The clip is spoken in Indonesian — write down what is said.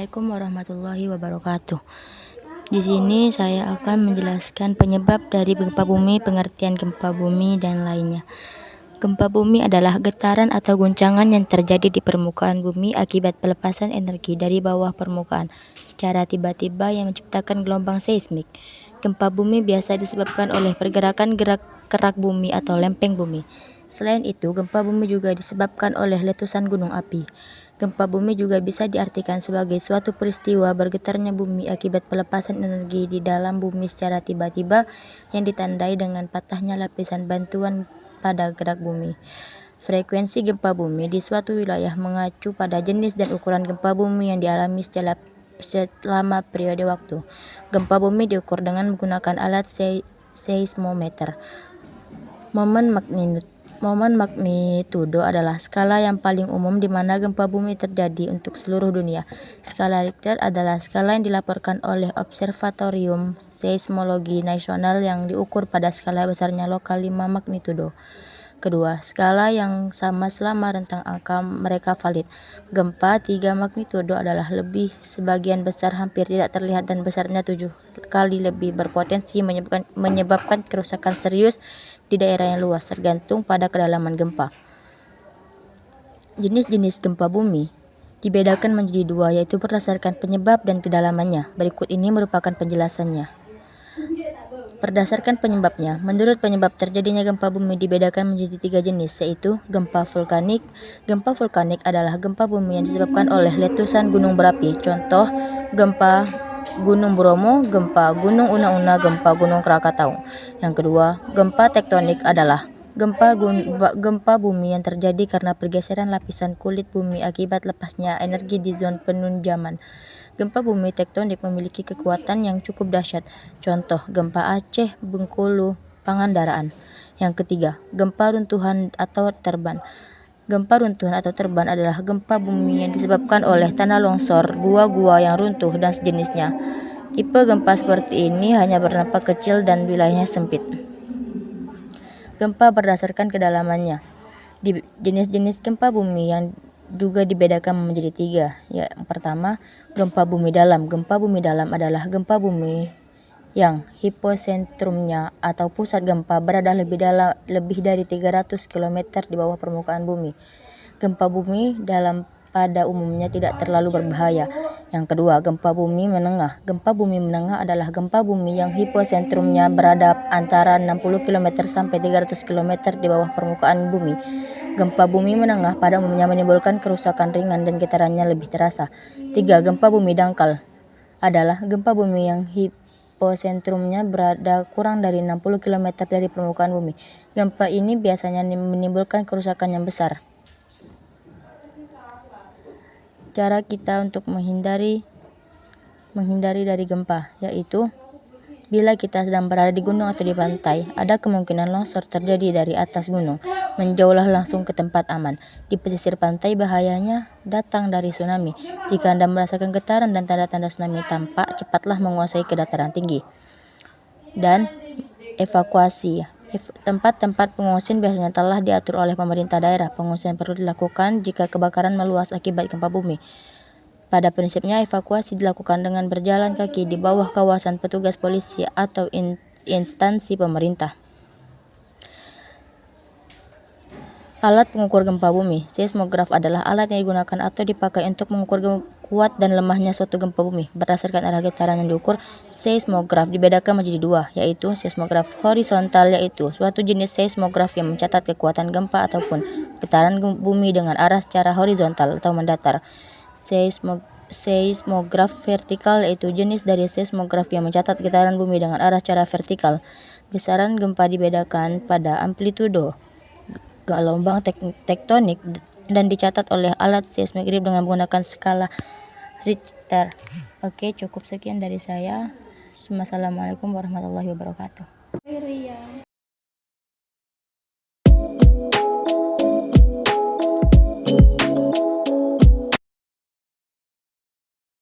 Assalamualaikum warahmatullahi wabarakatuh. Di sini saya akan menjelaskan penyebab dari gempa bumi, pengertian gempa bumi, dan lainnya. Gempa bumi adalah getaran atau guncangan yang terjadi di permukaan bumi akibat pelepasan energi dari bawah permukaan secara tiba-tiba yang menciptakan gelombang seismik. Gempa bumi biasa disebabkan oleh pergerakan kerak bumi atau lempeng bumi. Selain itu, gempa bumi juga disebabkan oleh letusan gunung api. Gempa bumi juga bisa diartikan sebagai suatu peristiwa bergetarnya bumi akibat pelepasan energi di dalam bumi secara tiba-tiba yang ditandai dengan patahnya lapisan bantuan pada gerak bumi. Frekuensi gempa bumi di suatu wilayah mengacu pada jenis dan ukuran gempa bumi yang dialami selama periode waktu. Gempa bumi diukur dengan menggunakan alat seismometer. Momen magnitudo adalah skala yang paling umum di mana gempa bumi terjadi untuk seluruh dunia. Skala Richter adalah skala yang dilaporkan oleh Observatorium Seismologi Nasional yang diukur pada skala besarnya lokal 5 magnitudo. Kedua, skala yang sama selama rentang angka mereka valid. Gempa 3 magnitudo adalah lebih sebagian besar hampir tidak terlihat dan besarnya 7 kali lebih berpotensi menyebabkan kerusakan serius di daerah yang luas tergantung pada kedalaman gempa. Jenis-jenis gempa bumi dibedakan menjadi dua, yaitu berdasarkan penyebab dan kedalamannya. Berikut ini merupakan penjelasannya. Berdasarkan penyebabnya, menurut penyebab terjadinya gempa bumi dibedakan menjadi 3 jenis, yaitu gempa vulkanik. Gempa vulkanik adalah gempa bumi yang disebabkan oleh letusan gunung berapi. Contoh, gempa Gunung Bromo, gempa Gunung Una-Una, gempa Gunung Krakatau. Yang kedua, gempa tektonik adalah gempa bumi yang terjadi karena pergeseran lapisan kulit bumi akibat lepasnya energi di zona penunjaman. Gempa bumi tektonik memiliki kekuatan yang cukup dahsyat. Contoh, gempa Aceh, Bengkulu, Pangandaran. Yang ketiga, gempa runtuhan atau terban. Gempa runtuhan atau terban adalah gempa bumi yang disebabkan oleh tanah longsor, gua-gua yang runtuh, dan sejenisnya. Tipe gempa seperti ini hanya berdampak kecil dan wilayahnya sempit. Gempa berdasarkan kedalamannya. Jenis-jenis gempa bumi yang juga dibedakan menjadi 3. Yang pertama, gempa bumi dalam. Gempa bumi dalam adalah gempa bumi yang hiposentrumnya atau pusat gempa berada lebih dari 300 km di bawah permukaan bumi. Gempa bumi dalam pada umumnya tidak terlalu berbahaya. Yang kedua, gempa bumi menengah. Gempa bumi menengah adalah gempa bumi yang hiposentrumnya berada antara 60 km sampai 300 km di bawah permukaan bumi. Gempa bumi menengah pada umumnya menimbulkan kerusakan ringan dan getarannya lebih terasa. 3. Gempa bumi dangkal adalah gempa bumi yang hiposentrumnya berada kurang dari 60 km dari permukaan bumi. Gempa ini biasanya menimbulkan kerusakan yang besar. Cara kita untuk menghindari dari gempa, yaitu bila kita sedang berada di gunung atau di pantai, ada kemungkinan longsor terjadi dari atas gunung. Menjauhlah langsung ke tempat aman. Di pesisir pantai bahayanya datang dari tsunami. Jika Anda merasakan getaran dan tanda-tanda tsunami tampak, cepatlah menguasai ke dataran tinggi. Dan evakuasi. Tempat-tempat pengungsian biasanya telah diatur oleh pemerintah daerah. Pengungsian perlu dilakukan jika kebakaran meluas akibat gempa bumi. Pada prinsipnya, evakuasi dilakukan dengan berjalan kaki di bawah kawasan petugas polisi atau instansi pemerintah. Alat pengukur gempa bumi. Seismograf adalah alat yang digunakan atau dipakai untuk mengukur kuat dan lemahnya suatu gempa bumi. Berdasarkan arah getaran yang diukur, seismograf dibedakan menjadi 2, yaitu seismograf horizontal, yaitu suatu jenis seismograf yang mencatat kekuatan gempa ataupun getaran bumi dengan arah secara horizontal atau mendatar. Seismograf vertikal, yaitu jenis dari seismograf yang mencatat getaran bumi dengan arah secara vertikal. Besaran gempa dibedakan pada amplitudo gelombang tektonik dan dicatat oleh alat seismograf dengan menggunakan skala Richter. Oke, cukup sekian dari saya. Wassalamualaikum warahmatullahi wabarakatuh.